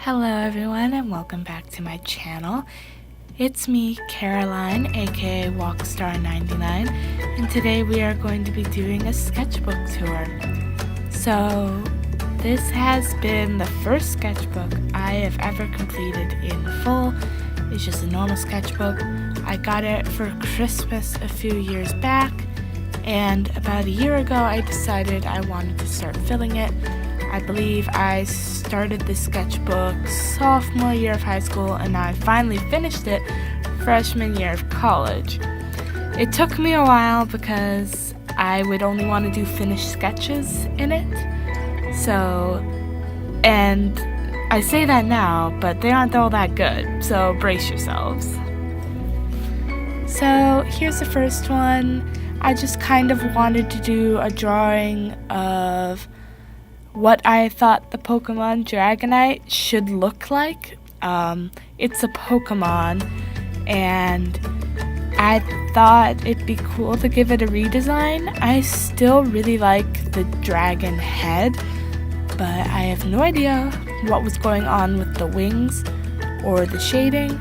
Hello everyone and welcome back to my channel. It's me, Caroline, aka Walkstar99, and today we are going to be doing a sketchbook tour. So this has been the first sketchbook I have ever completed in full. It's just a normal sketchbook. I got it for Christmas a few years back, and about a year ago I decided I wanted to start filling it. I believe I started this sketchbook sophomore year of high school, and now I finally finished it freshman year of college. It took me a while because I would only want to do finished sketches in it. And I say that now, but they aren't all that good, so brace yourselves. So here's the first one. I just kind of wanted to do a drawing of what I thought the Pokemon Dragonite should look like. It's a Pokemon, and I thought it'd be cool to give it a redesign. I still really like the dragon head, but I have no idea what was going on with the wings or the shading.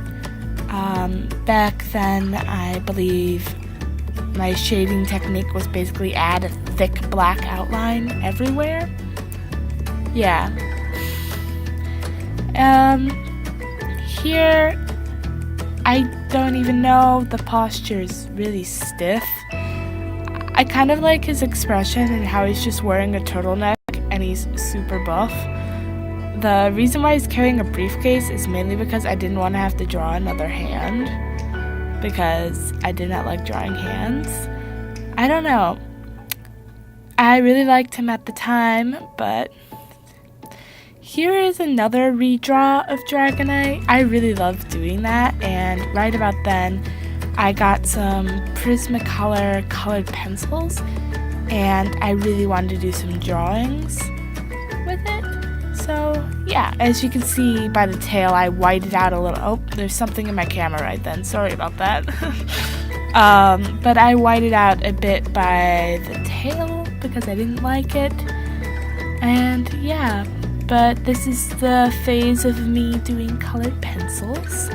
Back then, I believe my shading technique was basically add a thick black outline everywhere. Yeah. Here, I don't even know, the posture's really stiff. I kind of like his expression and how he's just wearing a turtleneck and he's super buff. The reason why he's carrying a briefcase is mainly because I didn't want to have to draw another hand, because I did not like drawing hands. I don't know. I really liked him at the time, but here is another redraw of Dragonite. I really love doing that, and right about then I got some Prismacolor colored pencils, and I really wanted to do some drawings with it. So yeah, as you can see by the tail, I whited out a little. Oh, there's something in my camera right then. Sorry about that. But I whited out a bit by the tail because I didn't like it. And yeah, but this is the phase of me doing colored pencils.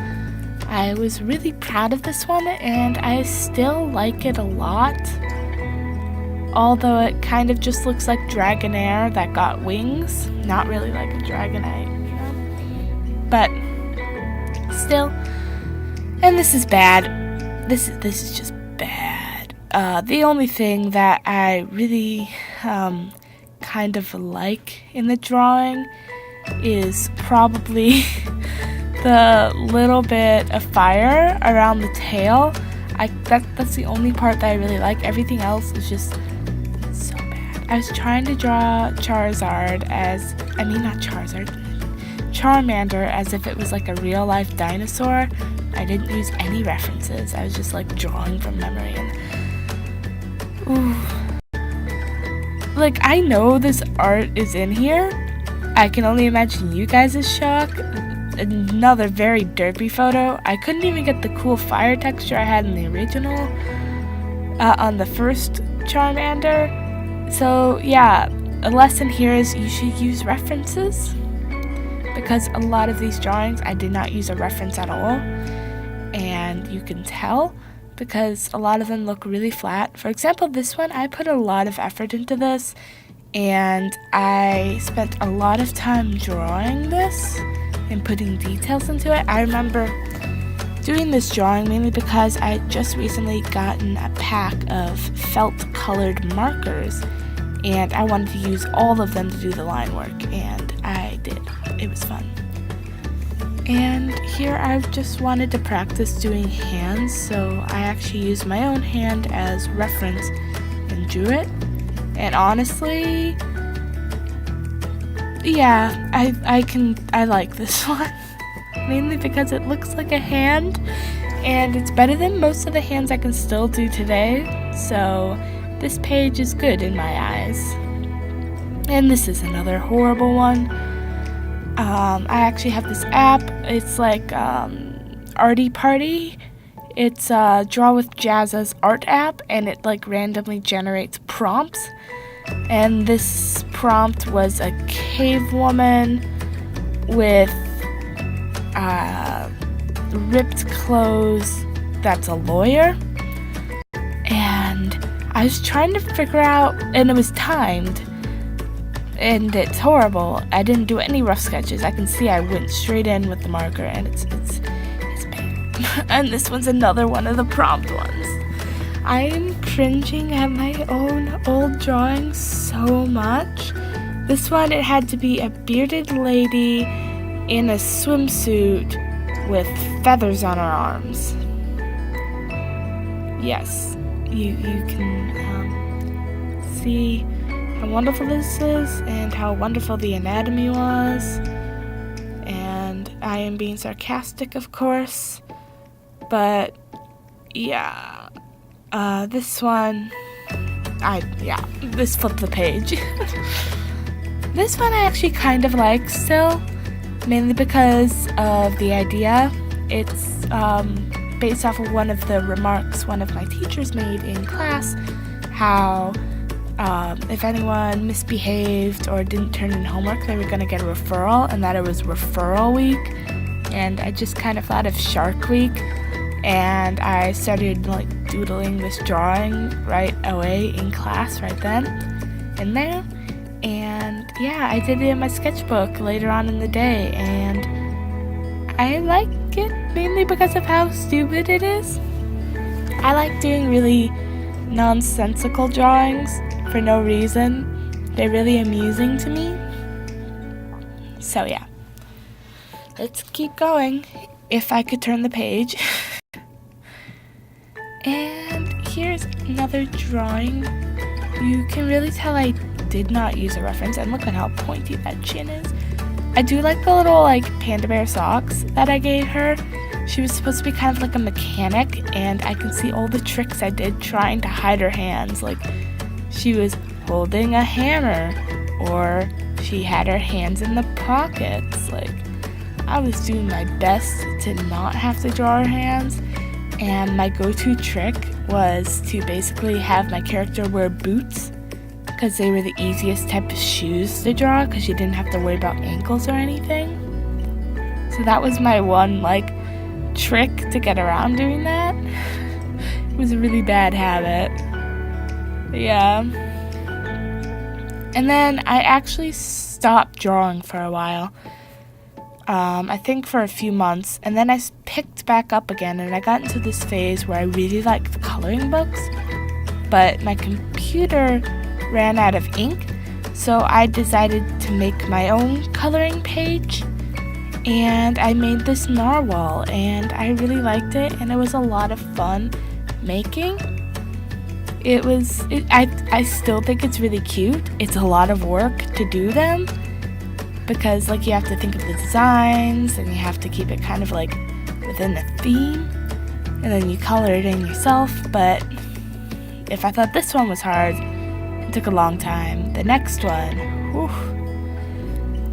I was really proud of this one, and I still like it a lot. Although it kind of just looks like Dragonair that got wings. Not really like a Dragonite, you know? But still. And this is bad. This is just bad. The only thing that I really kind of like in the drawing is probably the little bit of fire around the tail. That's the only part that I really like. Everything else is just so bad. I was trying to draw Charmander as if it was like a real life dinosaur. I didn't use any references. I was just like drawing from memory, and like, I know this art is in here. I can only imagine you guys' shock. Another very derpy photo. I couldn't even get the cool fire texture I had in the original on the first Charmander. So yeah, a lesson here is you should use references, because a lot of these drawings I did not use a reference at all, and you can tell because a lot of them look really flat. For example, this one, I put a lot of effort into this, and I spent a lot of time drawing this and putting details into it. I remember doing this drawing mainly because I had just recently gotten a pack of felt colored markers, and I wanted to use all of them to do the line work, and I did. It was fun. And here I've just wanted to practice doing hands, so I actually used my own hand as reference and drew it. And honestly, yeah, I like this one. Mainly because it looks like a hand, and it's better than most of the hands I can still do today. So this page is good in my eyes. And this is another horrible one. I actually have this app. It's like Arty Party. It's Draw with Jazza's art app, and it like randomly generates prompts. And this prompt was a cave woman with ripped clothes that's a lawyer. And I was trying to figure out, and it was timed, and it's horrible. I didn't do any rough sketches. I can see I went straight in with the marker, and it's bad. And this one's another one of the prompt ones. I am cringing at my own old drawings so much. This one, it had to be a bearded lady in a swimsuit with feathers on her arms. Yes, you can see how wonderful this is and how wonderful the anatomy was. And I am being sarcastic, of course, but yeah, this one, this flipped the page. This one I actually kind of like still, mainly because of the idea. It's based off of one of the remarks one of my teachers made in class, how if anyone misbehaved or didn't turn in homework, they were going to get a referral, and that it was referral week. And I just kind of thought of Shark Week, and I started doodling this drawing right away in class right then and there. And yeah, I did it in my sketchbook later on in the day, and I like it mainly because of how stupid it is. I like doing really nonsensical drawings for no reason. They're really amusing to me. So yeah, let's keep going. If I could turn the page. And here's another drawing. You can really tell I did not use a reference, and look at how pointy that chin is. I do like the little panda bear socks that I gave her. She was supposed to be kind of like a mechanic, and I can see all the tricks I did trying to hide her hands. Like she was holding a hammer, or she had her hands in the pockets. Like I was doing my best to not have to draw her hands, and my go-to trick was to basically have my character wear boots, because they were the easiest type of shoes to draw, because you didn't have to worry about ankles or anything. So that was my one trick to get around doing that. It was a really bad habit. Yeah. And then I actually stopped drawing for a while. I think for a few months, and then I picked back up again, and I got into this phase where I really liked coloring books, but my computer ran out of ink, so I decided to make my own coloring page, and I made this narwhal, and I really liked it, and it was a lot of fun making. I still think it's really cute. It's a lot of work to do them, because you have to think of the designs, and you have to keep it kind of within the theme, and then you color it in yourself. But if I thought this one was hard, it took a long time. The next one,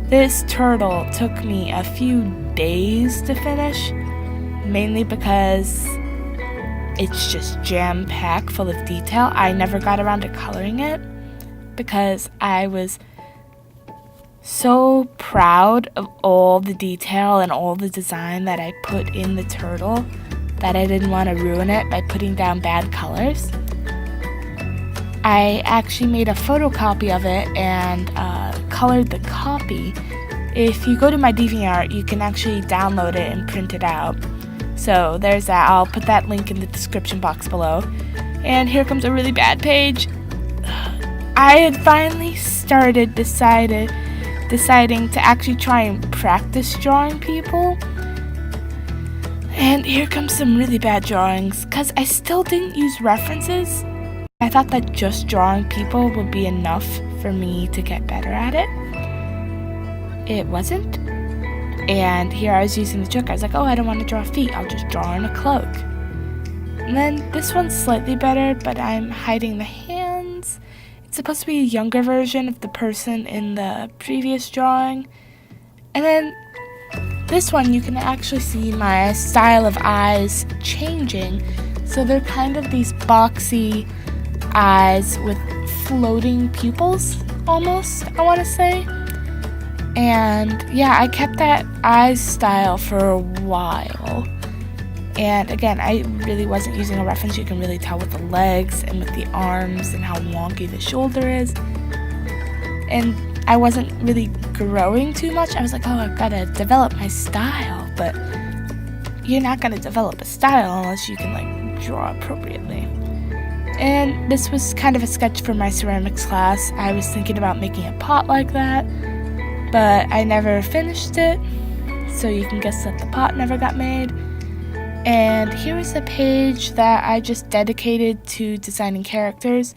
this turtle took me a few days to finish, mainly because it's just jam-packed full of detail. I never got around to coloring it because I was so proud of all the detail and all the design that I put in the turtle that I didn't want to ruin it by putting down bad colors. I actually made a photocopy of it and colored the copy. If you go to my DeviantArt, you can actually download it and print it out. So there's that. I'll put that link in the description box below. And here comes a really bad page. I had finally started deciding to actually try and practice drawing people. And here comes some really bad drawings, because I still didn't use references. I thought that just drawing people would be enough for me to get better at it. It wasn't. And here I was using the trick. I was like, oh, I don't want to draw feet. I'll just draw in a cloak. And then this one's slightly better, but I'm hiding the hands. It's supposed to be a younger version of the person in the previous drawing. And then this one, you can actually see my style of eyes changing. So they're kind of these boxy eyes with floating pupils, almost, I want to say. And yeah, I kept that eyes style for a while. And again, I really wasn't using a reference. You can really tell with the legs and with the arms and how wonky the shoulder is. And I wasn't really growing too much. I was like, oh, I've got to develop my style. But you're not going to develop a style unless you can like draw appropriately. And this was kind of a sketch for my ceramics class. I was thinking about making a pot like that, but I never finished it. So you can guess that the pot never got made. And here is a page that I just dedicated to designing characters.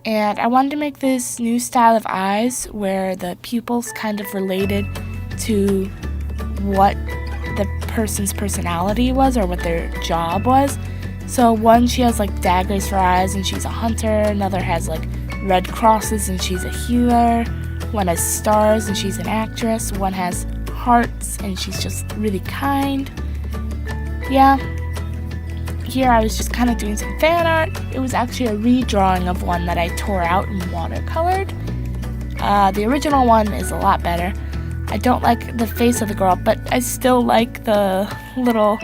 And I wanted to make this new style of eyes where the pupils kind of related to what the person's personality was or what their job was. So one, she has like daggers for eyes and she's a hunter. Another has like red crosses and she's a healer. One has stars and she's an actress. One has hearts and she's just really kind. Yeah, here I was just kind of doing some fan art. It was actually a redrawing of one that I tore out and watercolored. The original one is a lot better. I don't like the face of the girl, but I still like the little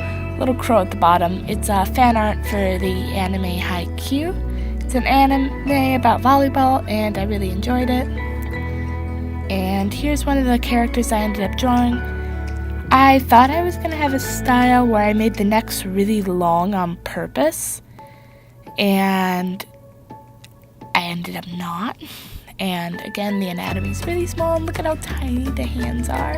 crow at the bottom. It's fan art for the anime Haikyuu. It's an anime about volleyball, and I really enjoyed it. And here's one of the characters I ended up drawing. I thought I was going to have a style where I made the necks really long on purpose, and I ended up not. And again, the anatomy is really small, and look at how tiny the hands are.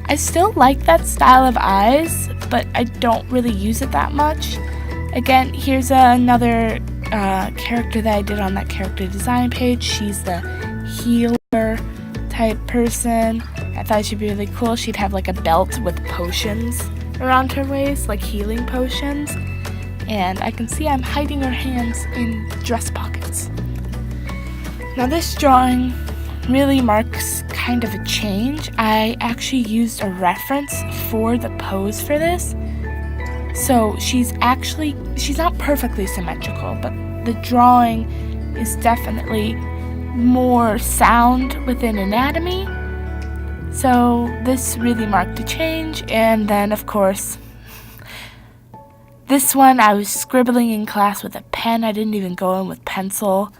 I still like that style of eyes, but I don't really use it that much. Again, here's another character that I did on that character design page. She's the healer type person. I thought she'd be really cool. She'd have like a belt with potions around her waist, like healing potions. And I can see I'm hiding her hands in dress pockets. Now this drawing really marks kind of a change. I actually used a reference for the pose for this. So she's not perfectly symmetrical, but the drawing is definitely more sound within anatomy. So this really marked a change. And then of course, this one I was scribbling in class with a pen. I didn't even go in with pencil,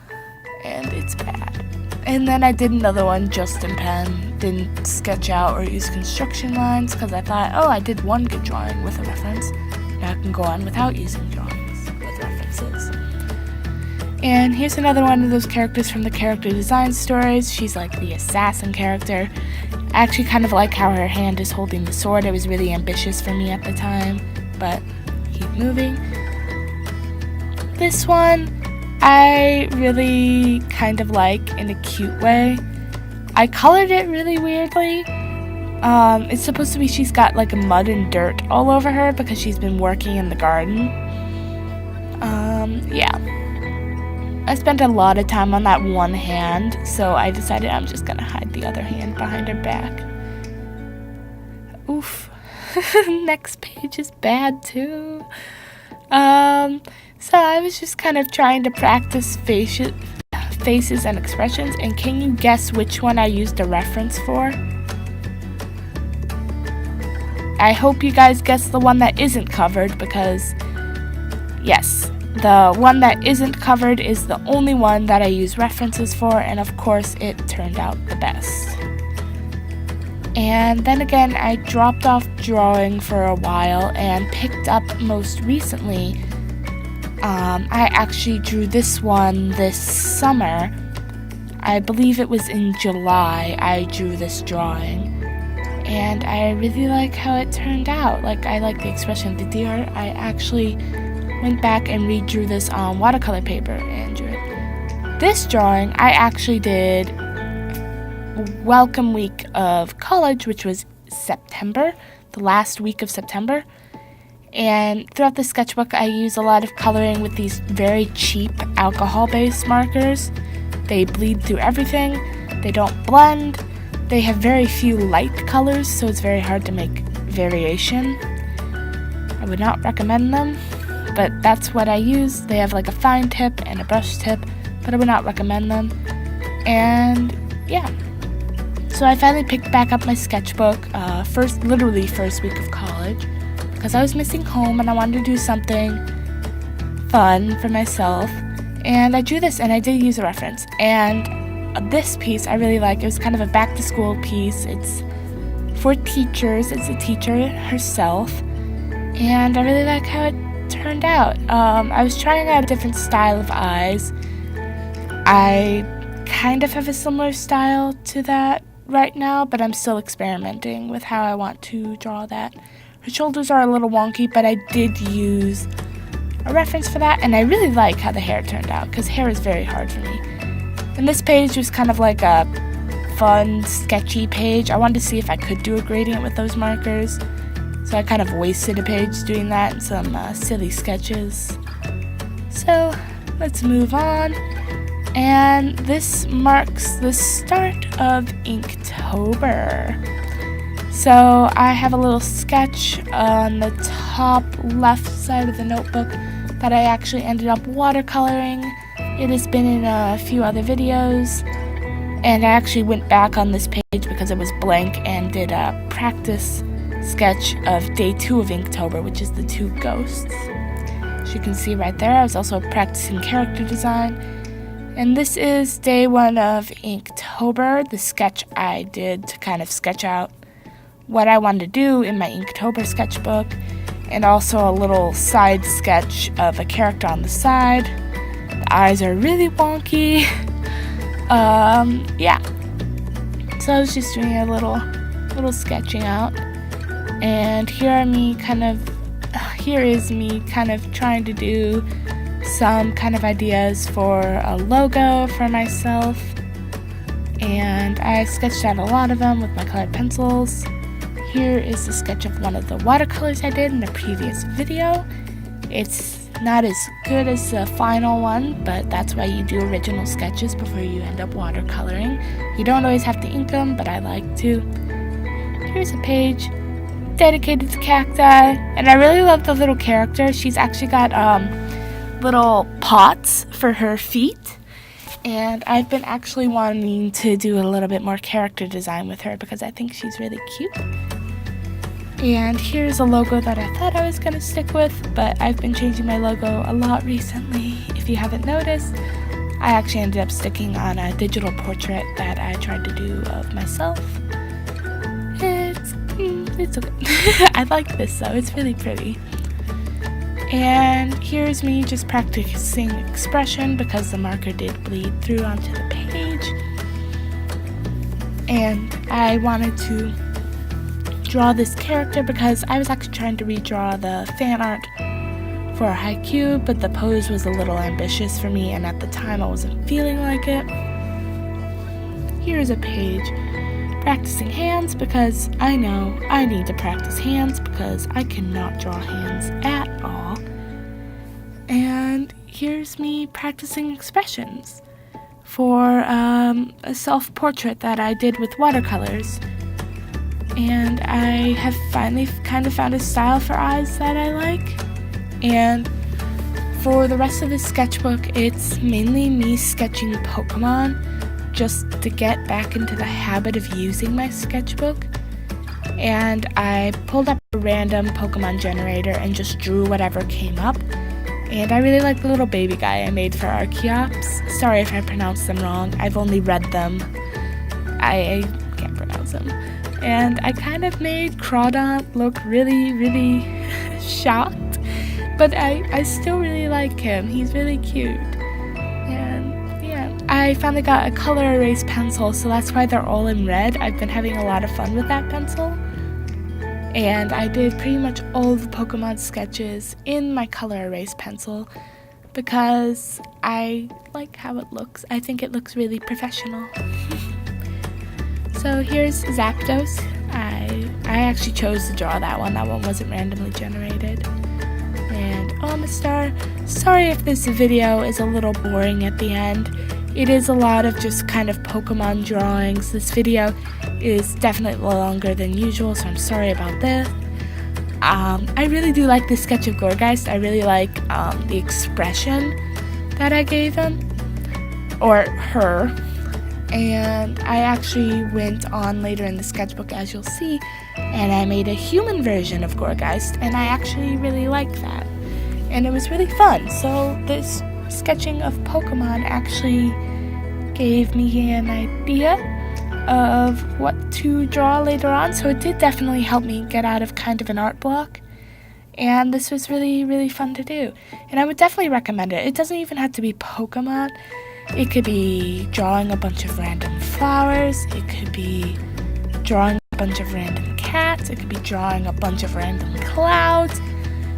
and it's bad. And then I did another one just in pen. Didn't sketch out or use construction lines because I thought, oh, I did one good drawing with a reference. Now I can go on without using drawings with references. And here's another one of those characters from the character design stories. She's like the assassin character. I actually kind of like how her hand is holding the sword. It was really ambitious for me at the time, but keep moving. This one I really kind of like in a cute way. I colored it really weirdly. It's supposed to be she's got like mud and dirt all over her because she's been working in the garden. Yeah. I spent a lot of time on that one hand, so I decided I'm just gonna hide the other hand behind her back. Oof. Next page is bad too. So I was just kind of trying to practice faces and expressions, and can you guess which one I used a reference for? I hope you guys guess the one that isn't covered, because yes, the one that isn't covered is the only one that I use references for, and of course it turned out the best. And then again, I dropped off drawing for a while and picked up most recently. I actually drew this one this summer. I believe it was in July I drew this drawing. And I really like how it turned out. Like, I like the expression of the deer. I actually went back and redrew this on watercolor paper and drew it. This drawing I actually did welcome week of college, which was September, the last week of September. And throughout the sketchbook, I use a lot of coloring with these very cheap alcohol-based markers. They bleed through everything. They don't blend. They have very few light colors, so it's very hard to make variation. I would not recommend them, but that's what I use. They have like a fine tip and a brush tip, but I would not recommend them. And yeah. So I finally picked back up my sketchbook, literally first week of college, because I was missing home and I wanted to do something fun for myself. And I drew this, and I did use a reference. And this piece I really like. It was kind of a back-to-school piece. It's for teachers. It's a teacher herself. And I really like how it turned out. I was trying out a different style of eyes. I kind of have a similar style to that right now, but I'm still experimenting with how I want to draw that. Her shoulders are a little wonky, but I did use a reference for that, and I really like how the hair turned out, because hair is very hard for me. And this page was kind of like a fun, sketchy page. I wanted to see if I could do a gradient with those markers, so I kind of wasted a page doing that and some silly sketches. So let's move on. And this marks the start of Inktober. So I have a little sketch on the top left side of the notebook that I actually ended up watercoloring. It has been in a few other videos, and I actually went back on this page because it was blank and did a practice sketch of day 2 of Inktober, which is the 2 ghosts. As you can see right there, I was also practicing character design. And this is day 1 of Inktober, the sketch I did to kind of sketch out what I wanted to do in my Inktober sketchbook, and also a little side sketch of a character on the side. The eyes are really wonky. Yeah. So I was just doing a little sketching out, and here is me kind of trying to do some kind of ideas for a logo for myself, and I sketched out a lot of them with my colored pencils. Here is a sketch of one of the watercolors I did in a previous video. It's not as good as the final one, but that's why you do original sketches before you end up watercoloring. You don't always have to ink them, but I like to. Here's a page dedicated to cacti, and I really love the little character. She's actually got little pots for her feet, and I've been actually wanting to do a little bit more character design with her because I think she's really cute. And here's a logo that I thought I was going to stick with, but I've been changing my logo a lot recently. If you haven't noticed, I actually ended up sticking on a digital portrait that I tried to do of myself. It's okay. I like this though, it's really pretty. And here's me just practicing expression because the marker did bleed through onto the page. And I wanted to draw this character because I was actually trying to redraw the fan art for Haikyuu, but the pose was a little ambitious for me, and at the time I wasn't feeling like it. Here's a page practicing hands because I know I need to practice hands because I cannot draw hands at all. And here's me practicing expressions for a self-portrait that I did with watercolors. And I have finally kind of found a style for eyes that I like. And for the rest of the sketchbook, it's mainly me sketching Pokemon just to get back into the habit of using my sketchbook. And I pulled up a random Pokemon generator and just drew whatever came up. And I really like the little baby guy I made for Archeops. Sorry if I pronounced them wrong. I've only read them. I can't pronounce them. And I kind of made Crawdont look really, really shocked. But I still really like him. He's really cute. And yeah, I finally got a color erase pencil, so that's why they're all in red. I've been having a lot of fun with that pencil. And I did pretty much all the Pokemon sketches in my color erase pencil because I like how it looks. I think it looks really professional. So here's Zapdos. I actually chose to draw that one. That one wasn't randomly generated. And Omastar. Sorry if this video is a little boring at the end. It is a lot of just kind of Pokemon drawings. This video is definitely longer than usual, so I'm sorry about this. I really do like this sketch of Gourgeist. I really like the expression that I gave him, or her. And I actually went on later in the sketchbook, as you'll see, and I made a human version of Gorgeist, and I actually really like that. And it was really fun. So this sketching of Pokemon actually gave me an idea of what to draw later on, so it did definitely help me get out of kind of an art block. And this was really, really fun to do. And I would definitely recommend it. It doesn't even have to be Pokemon. It could be drawing a bunch of random flowers. It could be drawing a bunch of random cats. It could be drawing a bunch of random clouds.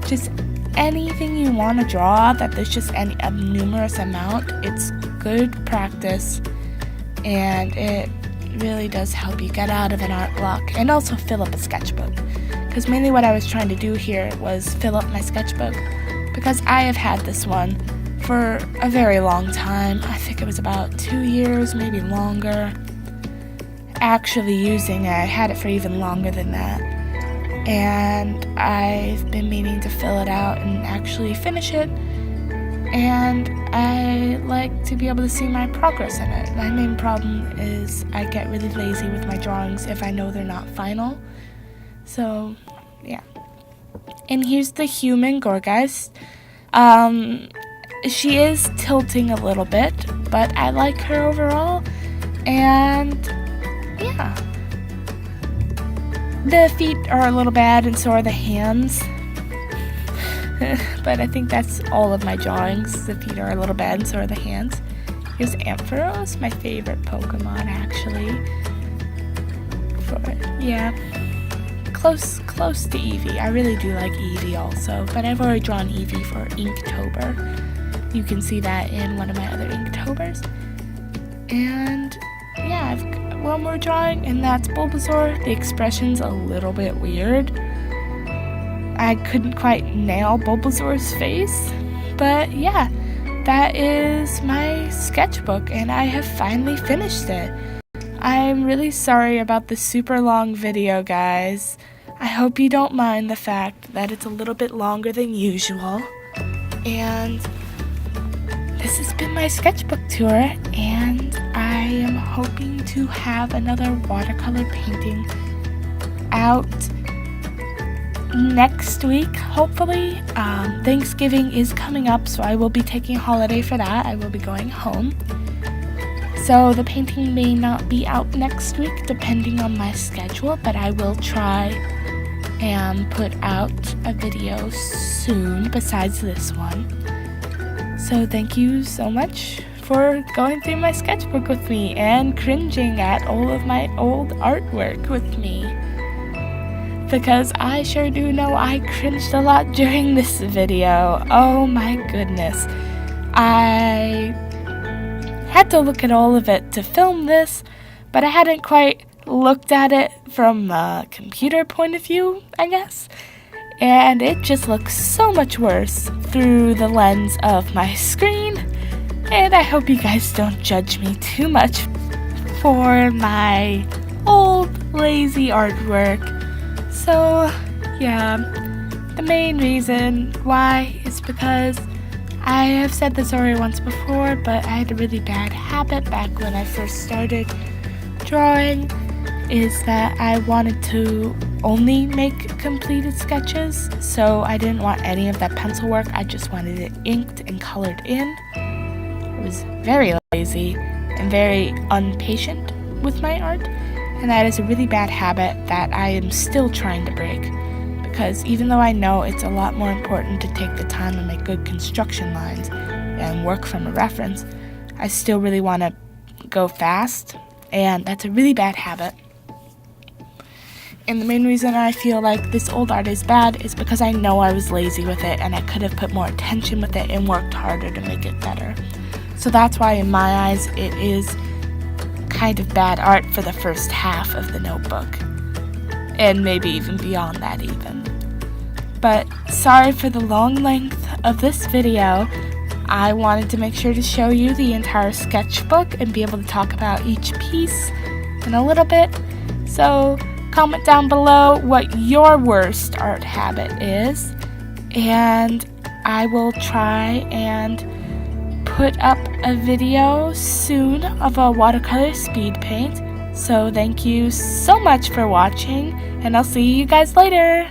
Just anything you want to draw that there's just a numerous amount. It's good practice, and it really does help you get out of an art block and also fill up a sketchbook. Because mainly what I was trying to do here was fill up my sketchbook, because I have had this one for a very long time. I think it was about 2 years, maybe longer, actually using it. I had it for even longer than that. And I've been meaning to fill it out and actually finish it. And I like to be able to see my progress in it. My main problem is I get really lazy with my drawings if I know they're not final. So, yeah. And here's the human Gorgeist. She is tilting a little bit, but I like her overall. And, yeah. The feet are a little bad, and so are the hands. But I think that's all of my drawings. The feet are a little bad, and so are the hands. Here's Ampharos, my favorite Pokemon, actually. Close to Eevee. I really do like Eevee also, but I've already drawn Eevee for Inktober. You can see that in one of my other Inktobers. And yeah, I've got one more drawing, and that's Bulbasaur. The expression's a little bit weird. I couldn't quite nail Bulbasaur's face, but yeah, that is my sketchbook, and I have finally finished it. I'm really sorry about the super long video, guys. I hope you don't mind the fact that it's a little bit longer than usual. And this has been my sketchbook tour, and I am hoping to have another watercolor painting out next week, hopefully. Thanksgiving is coming up, so I will be taking a holiday for that. I will be going home. So the painting may not be out next week, depending on my schedule, but I will try and put out a video soon besides this one. So thank you so much for going through my sketchbook with me and cringing at all of my old artwork with me. Because I sure do know I cringed a lot during this video. Oh my goodness. I had to look at all of it to film this, but I hadn't quite looked at it from a computer point of view, I guess. And it just looks so much worse through the lens of my screen. And I hope you guys don't judge me too much for my old lazy artwork. So, yeah, the main reason why is because I have said this already once before, but I had a really bad habit back when I first started drawing, is that I wanted to only make completed sketches, so I didn't want any of that pencil work. I just wanted it inked and colored in. I was very lazy and very impatient with my art, and that is a really bad habit that I am still trying to break. Because even though I know it's a lot more important to take the time to make good construction lines and work from a reference, I still really want to go fast, and that's a really bad habit. And the main reason I feel like this old art is bad is because I know I was lazy with it, and I could have put more attention with it and worked harder to make it better. So that's why in my eyes it is kind of bad art for the first half of the notebook. And maybe even beyond that even. But sorry for the long length of this video. I wanted to make sure to show you the entire sketchbook and be able to talk about each piece in a little bit. So comment down below what your worst art habit is, and I will try and put put up a video soon of a watercolor speed paint. So thank you so much for watching, and I'll see you guys later.